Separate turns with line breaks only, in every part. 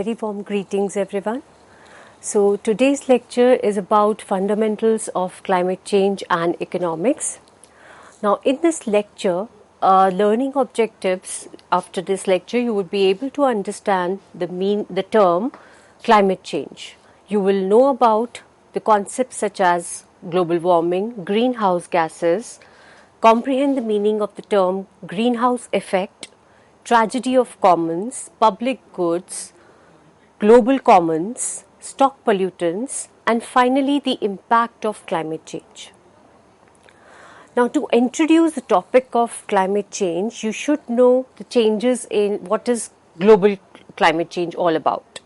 very warm greetings everyone. So today's lecture is about fundamentals of climate change and economics. Now in this lecture, learning objectives, after this lecture you would be able to understand the term climate change. You will know about the concepts such as global warming, greenhouse gases, comprehend the meaning of the term greenhouse effect, tragedy of commons, public goods, global commons, stock pollutants, and finally the impact of climate change. Now, to introduce the topic of climate change, you should know the changes in what is global climate change all about.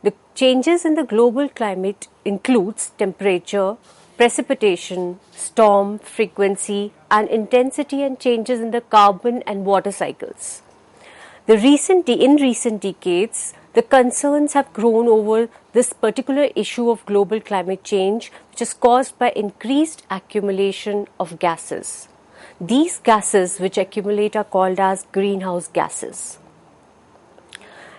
The changes in the global climate includes temperature, precipitation, storm, frequency, and intensity, and changes in the carbon and water cycles. In recent decades, the concerns have grown over this particular issue of global climate change, which is caused by increased accumulation of gases. These gases which accumulate are called as greenhouse gases.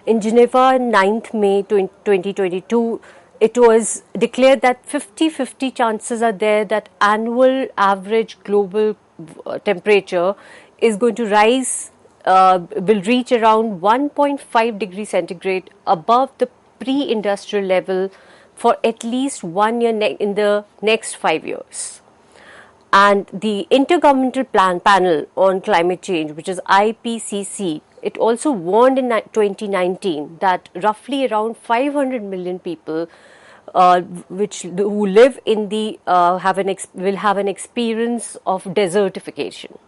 In Geneva on 9th May 2022, it was declared that 50-50 chances are there that annual average global temperature is going to rise, will reach around 1.5 degrees centigrade above the pre-industrial level for at least 1 year in the next 5 years. And the Intergovernmental Panel on Climate Change, which is IPCC, it also warned in 2019 that roughly around 500 million people who live in the will have an experience of desertification,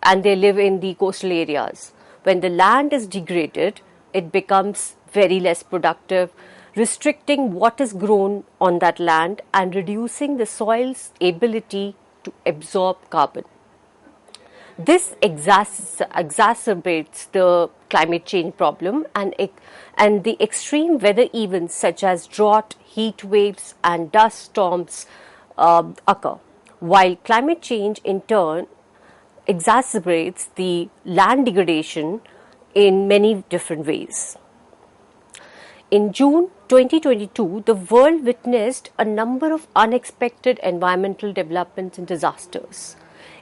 and they live in the coastal areas. When the land is degraded, it becomes very less productive, restricting what is grown on that land and reducing the soil's ability to absorb carbon. This exacerbates the climate change problem, and the extreme weather events such as drought, heat waves, and dust storms occur. While climate change in turn exacerbates the land degradation in many different ways. In June 2022, the world witnessed a number of unexpected environmental developments and disasters,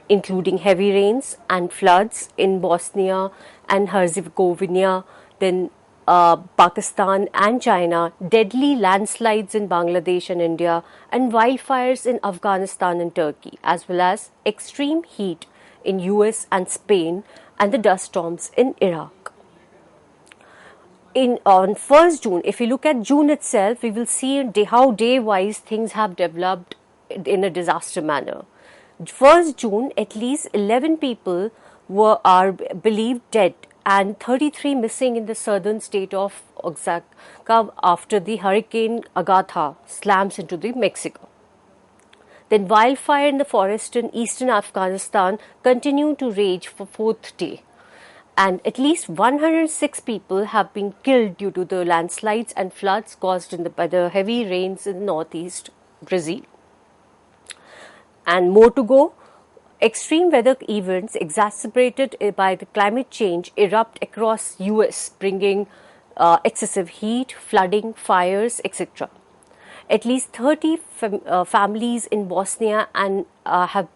including heavy rains and floods in Bosnia and Herzegovina, then Pakistan and China, deadly landslides in Bangladesh and India, and wildfires in Afghanistan and Turkey, as well as extreme heat in US and Spain, and the dust storms in Iraq. On 1st June, if we look at June itself, we will see how day-wise things have developed in a disaster manner. 1st June, at least 11 people are believed dead and 33 missing in the southern state of Oaxaca after the hurricane Agatha slams into the Mexico. Then wildfire in the forest in eastern Afghanistan continued to rage for 4th day. And at least 106 people have been killed due to the landslides and floods caused by the heavy rains in northeast Brazil. And more to go. Extreme weather events exacerbated by the climate change erupt across US, bringing excessive heat, flooding, fires, etc. At least 30 families in Bosnia and have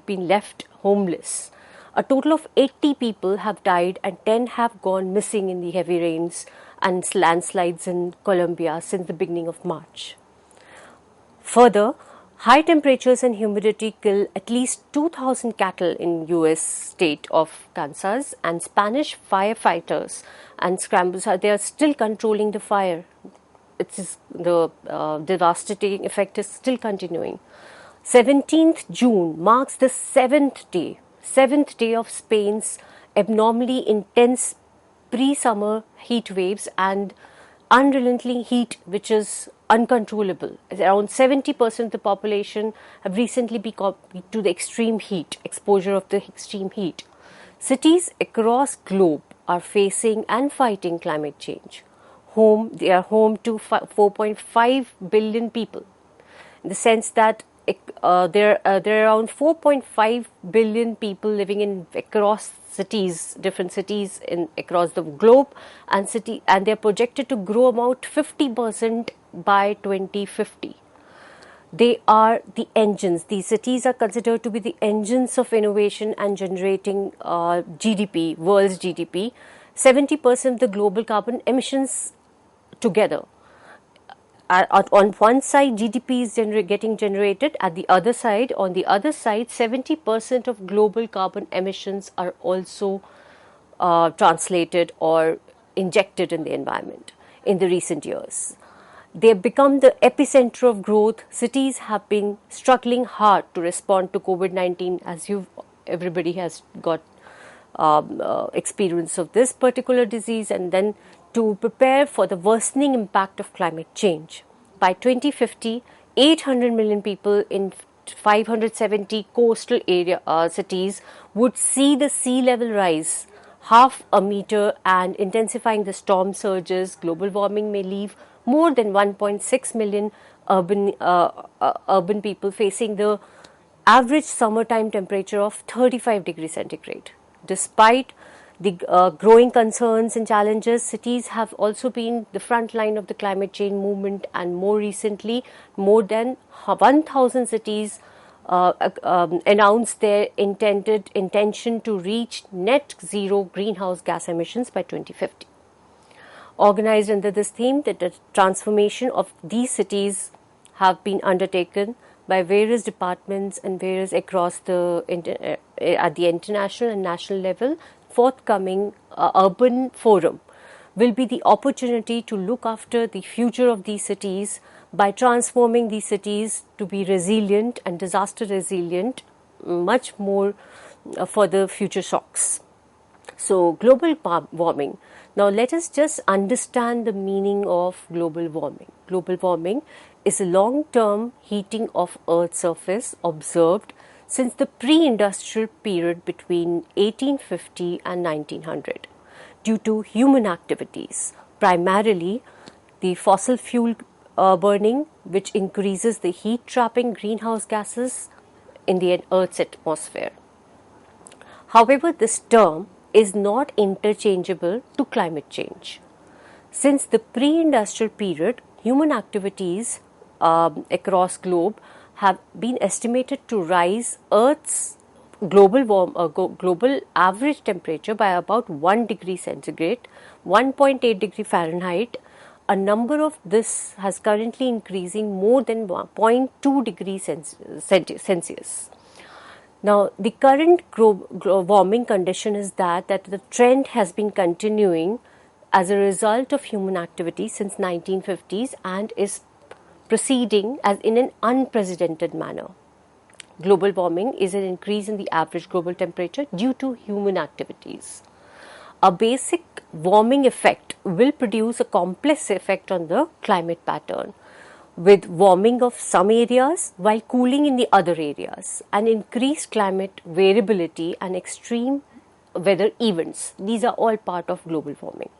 been left homeless. A total of 80 people have died and 10 have gone missing in the heavy rains and landslides in Colombia since the beginning of March. Further, high temperatures and humidity kill at least 2,000 cattle in US state of Kansas, and Spanish firefighters and scramblers they are still controlling the fire. The devastating effect is still continuing. 17th June marks the seventh day of Spain's abnormally intense pre-summer heat waves and unrelenting heat, which is uncontrollable. Around 70% of the population have recently become to the extreme heat, exposure of the extreme heat. Cities across globe are facing and fighting climate change. They are home to 4.5 billion people, in the sense that there are around 4.5 billion people living in across cities, different cities in across the globe, and they're projected to grow about 50% by 2050. They are the engines. These cities are considered to be the engines of innovation and generating GDP, world's GDP, 70% of the global carbon emissions together. On one side, GDP is getting generated. On the other side, 70% of global carbon emissions are also translated or injected in the environment in the recent years. They have become the epicenter of growth. Cities have been struggling hard to respond to COVID-19, as everybody has got experience of this particular disease, and then to prepare for the worsening impact of climate change. By 2050, 800 million people in 570 coastal area cities would see the sea level rise half a meter, and intensifying the storm surges. Global warming may leave more than 1.6 million urban people facing the average summertime temperature of 35 degrees centigrade. Despite the growing concerns and challenges, cities have also been the front line of the climate change movement, and more recently, more than 1,000 cities announced their intention to reach net zero greenhouse gas emissions by 2050. Organized under this theme, the transformation of these cities have been undertaken by various departments and various across at the international and national level. Forthcoming urban forum will be the opportunity to look after the future of these cities by transforming these cities to be resilient and disaster resilient, much more for the future shocks. So, global warming. Now, let us just understand the meaning of global warming. Global warming is a long-term heating of Earth's surface observed since the pre-industrial period between 1850 and 1900 due to human activities, primarily the fossil fuel burning, which increases the heat trapping greenhouse gases in the Earth's atmosphere. However, this term is not interchangeable to climate change. Since the pre-industrial period, human activities across globe have been estimated to rise Earth's global average temperature by about 1 degree centigrade, 1.8 degree Fahrenheit. A number of this has currently increasing more than 0.2 degrees Celsius. Now, the current global warming condition is that the trend has been continuing as a result of human activity since 1950s and is proceeding as in an unprecedented manner. Global warming is an increase in the average global temperature due to human activities. A basic warming effect will produce a complex effect on the climate pattern, with warming of some areas while cooling in the other areas, and increased climate variability and extreme weather events. These are all part of global warming.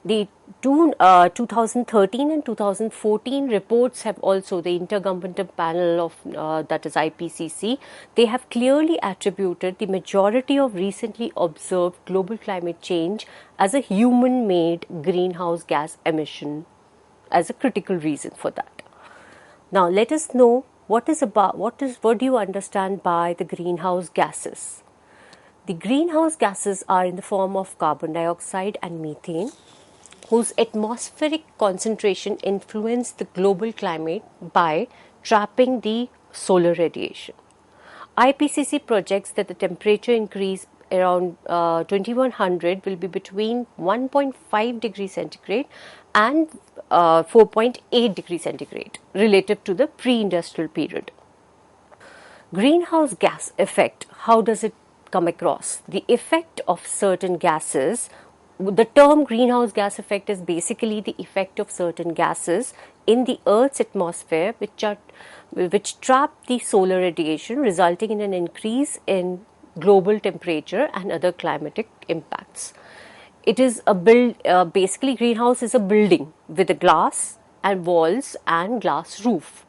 The 2013 and 2014 reports have also, the Intergovernmental Panel of that is IPCC, they have clearly attributed the majority of recently observed global climate change as a human-made greenhouse gas emission as a critical reason for that. Now, let us know what do you understand by the greenhouse gases? The greenhouse gases are in the form of carbon dioxide and methane, whose atmospheric concentration influence the global climate by trapping the solar radiation. IPCC projects that the temperature increase around 2100 will be between 1.5 degrees centigrade and 4.8 degrees centigrade relative to the pre-industrial period. Greenhouse gas effect, how does it come across? The effect of certain gases. The term greenhouse gas effect is basically the effect of certain gases in the Earth's atmosphere which trap the solar radiation, resulting in an increase in global temperature and other climatic impacts. It is basically greenhouse is a building with a glass and walls and glass roof.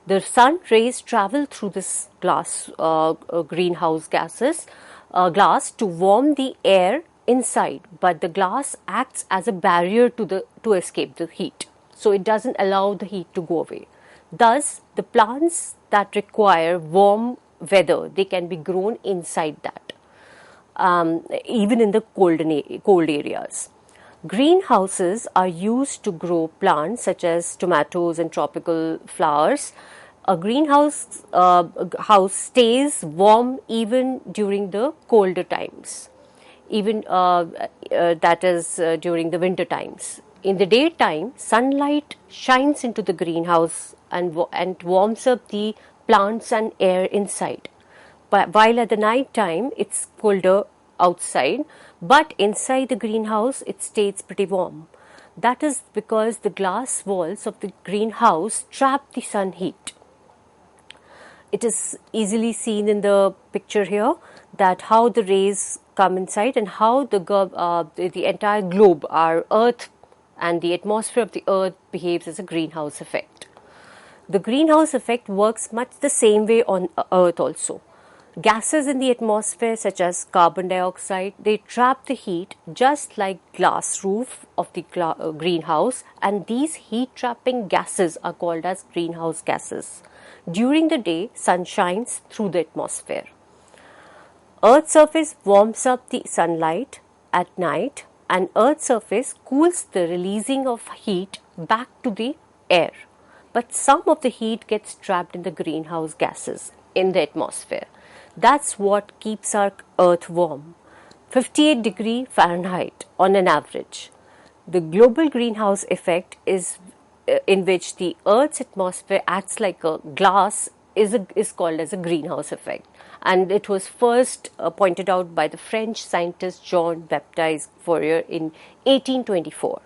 The sun rays travel through this greenhouse glass to warm the air inside, but the glass acts as a barrier to escape the heat. So it doesn't allow the heat to go away. Thus, the plants that require warm weather, they can be grown inside that, even in the cold areas. Greenhouses are used to grow plants such as tomatoes and tropical flowers. A greenhouse house stays warm even during the colder times, even that is during the winter times. In the daytime, sunlight shines into the greenhouse and warms up the plants and air inside. But while at the night time, it's colder outside, but inside the greenhouse, it stays pretty warm. That is because the glass walls of the greenhouse trap the sun heat. It is easily seen in the picture here that how the rays come inside and how the entire globe, our Earth and the atmosphere of the Earth behaves as a greenhouse effect. The greenhouse effect works much the same way on Earth also. Gases in the atmosphere such as carbon dioxide, they trap the heat just like glass roof of the greenhouse, and these heat trapping gases are called as greenhouse gases. During the day, sun shines through the atmosphere. Earth's surface warms up the sunlight at night, and Earth's surface cools the releasing of heat back to the air. But some of the heat gets trapped in the greenhouse gases in the atmosphere. That's what keeps our Earth warm. 58 degrees Fahrenheit on an average. The global greenhouse effect is in which the Earth's atmosphere acts like a glass is called as a greenhouse effect, and it was first pointed out by the French scientist Jean-Baptiste Fourier in 1824.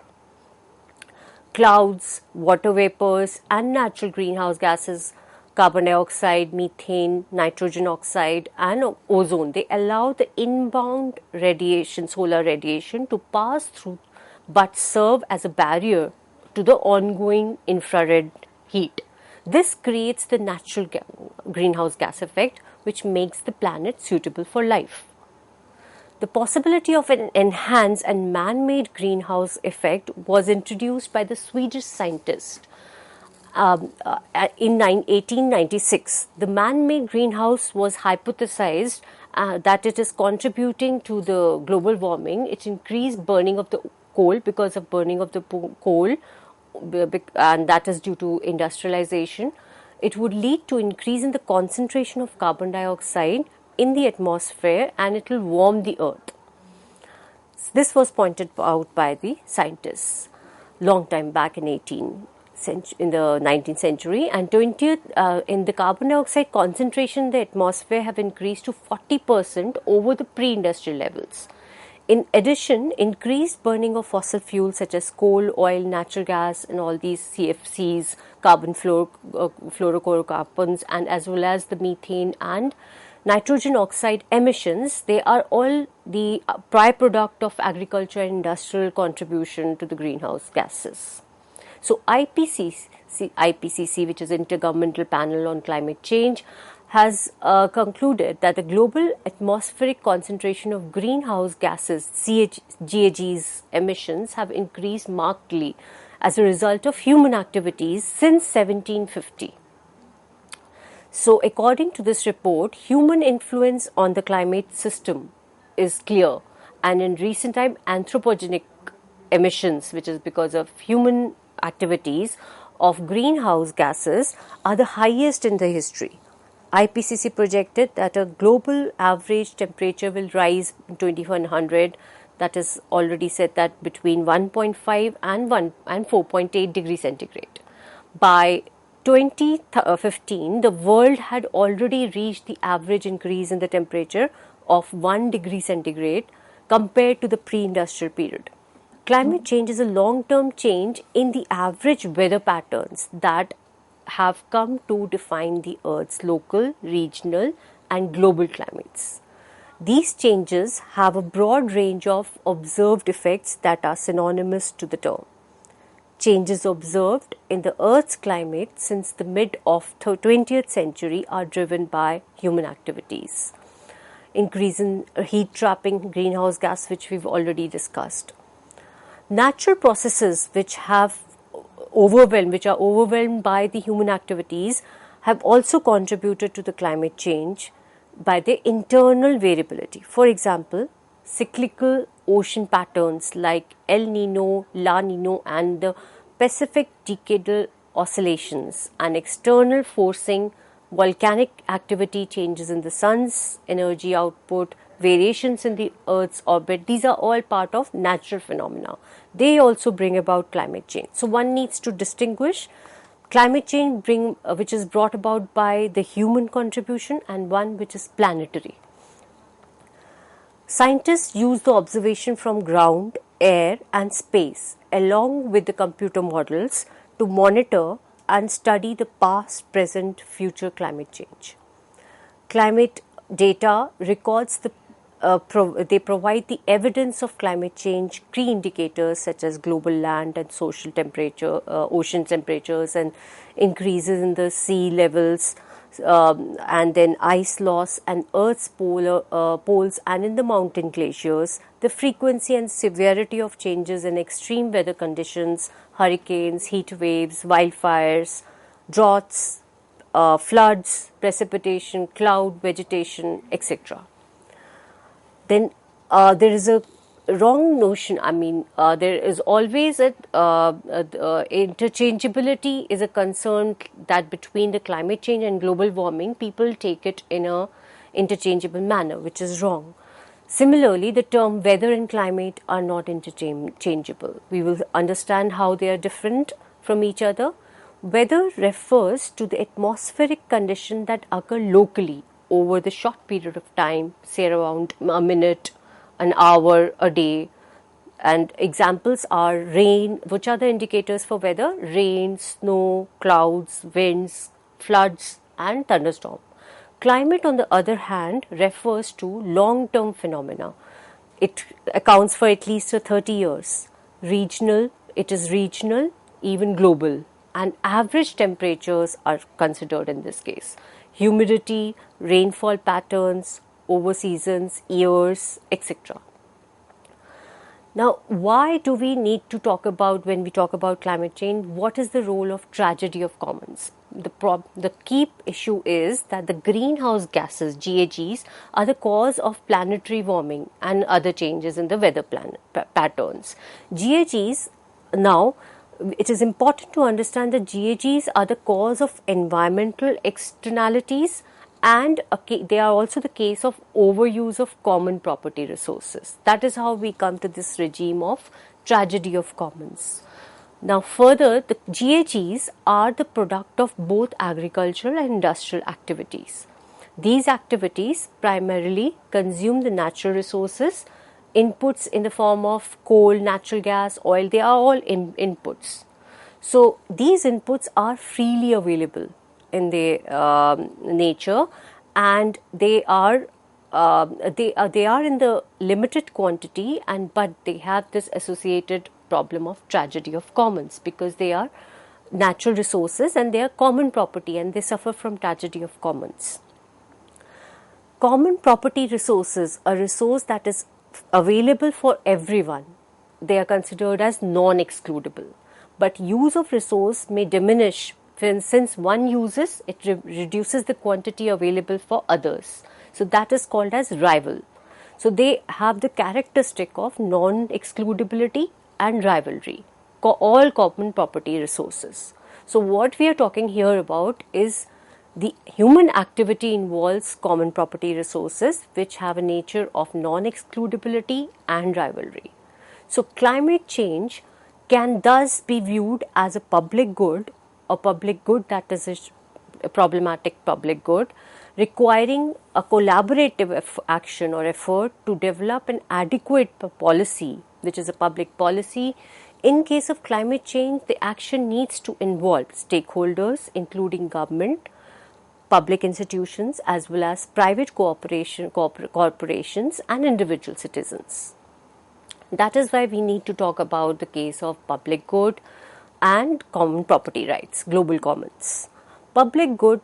Clouds, water vapors, and natural greenhouse gases, carbon dioxide, methane, nitrogen oxide, and ozone, they allow the inbound radiation, solar radiation, to pass through but serve as a barrier to the ongoing infrared heat. This creates the natural greenhouse gas effect, which makes the planet suitable for life. The possibility of an enhanced and man-made greenhouse effect was introduced by the Swedish scientist in 1896. The man-made greenhouse was hypothesized that it is contributing to the global warming. It increased burning of the coal because of burning of the coal, and that is due to industrialization. It would lead to increase in the concentration of carbon dioxide in the atmosphere, and it will warm the earth. This was pointed out by the scientists long time back in the 19th century, and 20th in the carbon dioxide concentration in the atmosphere have increased to 40% over the pre-industrial levels. In addition, increased burning of fossil fuels such as coal, oil, natural gas, and all these CFCs, carbon fluorocarbons, and as well as the methane and nitrogen oxide emissions, they are all the byproduct of agriculture and industrial contribution to the greenhouse gases. So IPCC, which is Intergovernmental Panel on Climate Change, has concluded that the global atmospheric concentration of greenhouse gases, GHGs emissions, have increased markedly as a result of human activities since 1750. So according to this report, human influence on the climate system is clear, and in recent time, anthropogenic emissions, which is because of human activities of greenhouse gases, are the highest in the history. IPCC projected that a global average temperature will rise in 2100, that is already said that between 1.5 and 4.8 degrees centigrade. By 2015, the world had already reached the average increase in the temperature of 1 degree centigrade compared to the pre-industrial period. Climate change is a long-term change in the average weather patterns that have come to define the Earth's local, regional, and global climates. These changes have a broad range of observed effects that are synonymous to the term. changes observed in the Earth's climate since the mid of 20th century are driven by human activities. Increase in heat trapping, greenhouse gas, which we've already discussed. Natural processes which are overwhelmed by the human activities have also contributed to the climate change by their internal variability. For example, cyclical ocean patterns like El Nino, La Nino and the Pacific decadal oscillations, and external forcing, volcanic activity, changes in the sun's energy output, variations in the Earth's orbit, these are all part of natural phenomena. They also bring about climate change. So one needs to distinguish climate change which is brought about by the human contribution and one which is planetary. Scientists use the observation from ground, air and space along with the computer models to monitor and study the past, present, future climate change. Climate data records they provide the evidence of climate change key indicators such as global land and social temperature, ocean temperatures and increases in the sea levels, and then ice loss and Earth's poles and in the mountain glaciers, the frequency and severity of changes in extreme weather conditions, hurricanes, heat waves, wildfires, droughts, floods, precipitation, cloud, vegetation, etc. Then there is a wrong notion. There is always interchangeability is a concern that between the climate change and global warming, people take it in a interchangeable manner, which is wrong. Similarly, the term weather and climate are not interchangeable. We will understand how they are different from each other. Weather refers to the atmospheric condition that occur locally over the short period of time, say around a minute, an hour, a day. And examples are rain. Which are the indicators for weather? Rain, snow, clouds, winds, floods and thunderstorm. Climate, on the other hand, refers to long-term phenomena. It accounts for at least 30 years. It is regional, even global. And average temperatures are considered in this case. Humidity, rainfall patterns, over seasons, years, etc. Now, why do we need to talk about, when we talk about climate change, what is the role of tragedy of commons? The key issue is that the greenhouse gases, GHGs, are the cause of planetary warming and other changes in the weather patterns. GHGs, now, it is important to understand that GHGs are the cause of environmental externalities, and they are also the case of overuse of common property resources. That is how we come to this regime of tragedy of commons. Now further, the GHGs are the product of both agricultural and industrial activities. These activities primarily consume the natural resources, inputs in the form of coal, natural gas, oil, they are all inputs. So these inputs are freely available in the nature, and they are in the limited quantity, but they have this associated problem of tragedy of commons because they are natural resources and they are common property and they suffer from tragedy of commons. Common property resources, a resource that is available for everyone, they are considered as non-excludable. But use of resource may diminish since one uses, it reduces the quantity available for others. So that is called as rival. So they have the characteristic of non-excludability and rivalry, all common property resources. So what we are talking here about is the human activity involves common property resources which have a nature of non-excludability and rivalry. So climate change can thus be viewed as a public good, that is a problematic public good, requiring a collaborative action or effort to develop an adequate policy, which is a public policy. In case of climate change, the action needs to involve stakeholders, including government, public institutions, as well as private corporations and individual citizens. That is why we need to talk about the case of public good, and common property rights, global commons. Public good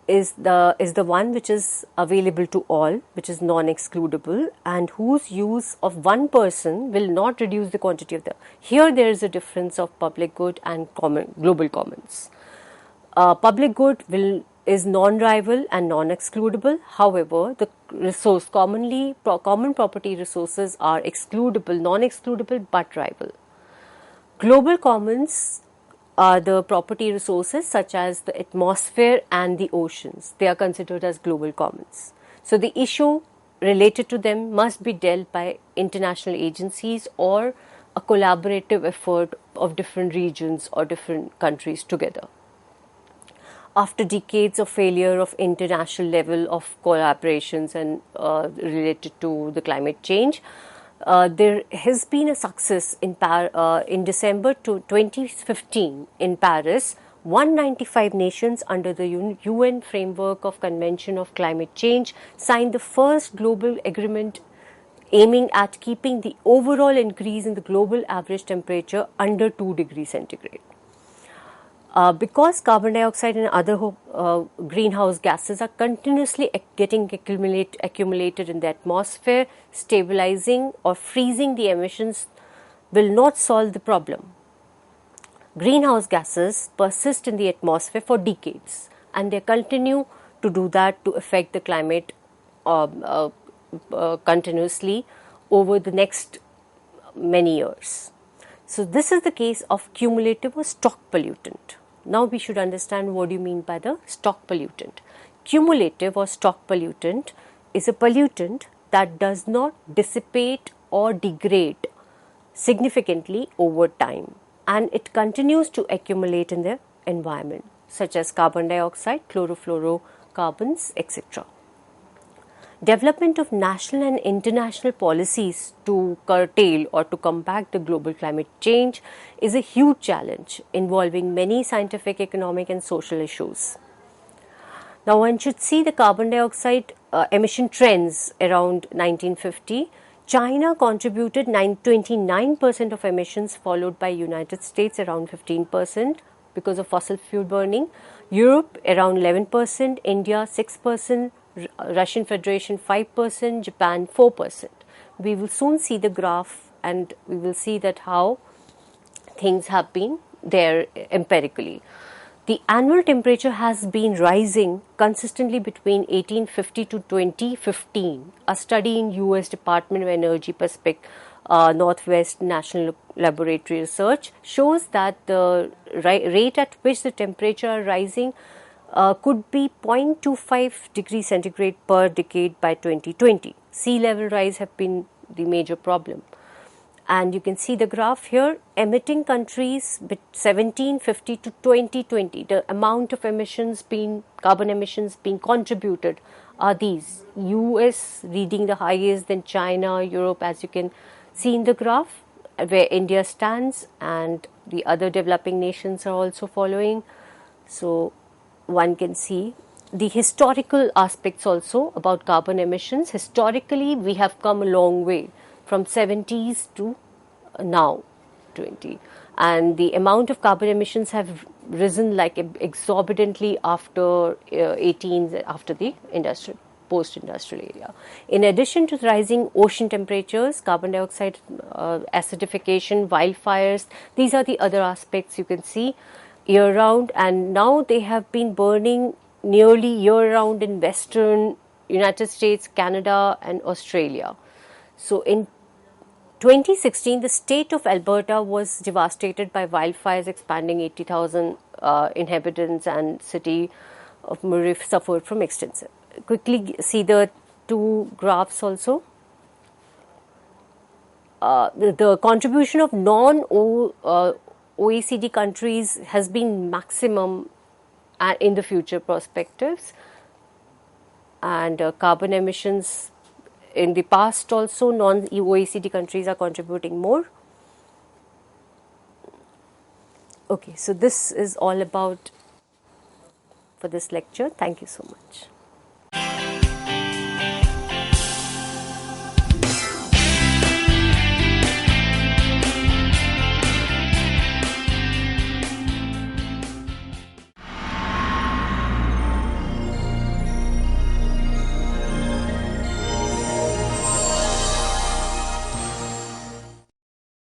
is the one which is available to all, which is non-excludable, and whose use of one person will not reduce the quantity of the. Here there is a difference of public good and common global commons. Public good is non-rival and non-excludable. However, the common property resources are excludable, non-excludable but rival. Global commons are the property resources such as the atmosphere and the oceans. They are considered as global commons. So the issue related to them must be dealt by international agencies or a collaborative effort of different regions or different countries together. After decades of failure of international level of collaborations and related to the climate change, there has been a success in December 2015 in Paris. 195 nations under the UN framework of Convention of Climate Change signed the first global agreement aiming at keeping the overall increase in the global average temperature under 2 degrees centigrade. Because carbon dioxide and other greenhouse gases are continuously getting accumulated in the atmosphere, stabilizing or freezing the emissions will not solve the problem. Greenhouse gases persist in the atmosphere for decades, and they continue to do that to affect the climate continuously over the next many years. So this is the case of cumulative or stock pollutant. Now we should understand what do you mean by the stock pollutant. Cumulative or stock pollutant is a pollutant that does not dissipate or degrade significantly over time, and it continues to accumulate in the environment, such as carbon dioxide, chlorofluorocarbons, etc. Development of national and international policies to curtail or to combat the global climate change is a huge challenge involving many scientific, economic and social issues. Now one should see the carbon dioxide emission trends around 1950. China contributed 29% of emissions, followed by United States around 15% because of fossil fuel burning, Europe around 11%, India 6%, Russian Federation 5%, Japan 4%. We will soon see the graph and we will see that how things have been there empirically. The annual temperature has been rising consistently between 1850 to 2015. A study in US Department of Energy Northwest National Laboratory Research shows that the rate at which the temperature are rising could be 0.25 degrees centigrade per decade by 2020. Sea level rise have been the major problem. And you can see the graph here, emitting countries 1750 to 2020, the amount of carbon emissions being contributed are these. US reading the highest, then China, Europe, as you can see in the graph, where India stands, and the other developing nations are also following. So one can see the historical aspects also about carbon emissions. Historically, we have come a long way from 70s to now 20, and the amount of carbon emissions have risen like exorbitantly after after the post-industrial era. In addition to rising ocean temperatures, carbon dioxide acidification, wildfires, these are the other aspects you can see year-round, and now they have been burning nearly year-round in western United States, Canada and Australia. So in 2016, the state of Alberta was devastated by wildfires, expanding 80,000 inhabitants, and city of Murray suffered from extensive. Quickly see the two graphs also. The contribution of non-OECD countries has been maximum in the future perspectives, and carbon emissions in the past also non-OECD countries are contributing more. Okay, so this is all about for this lecture. Thank you so much.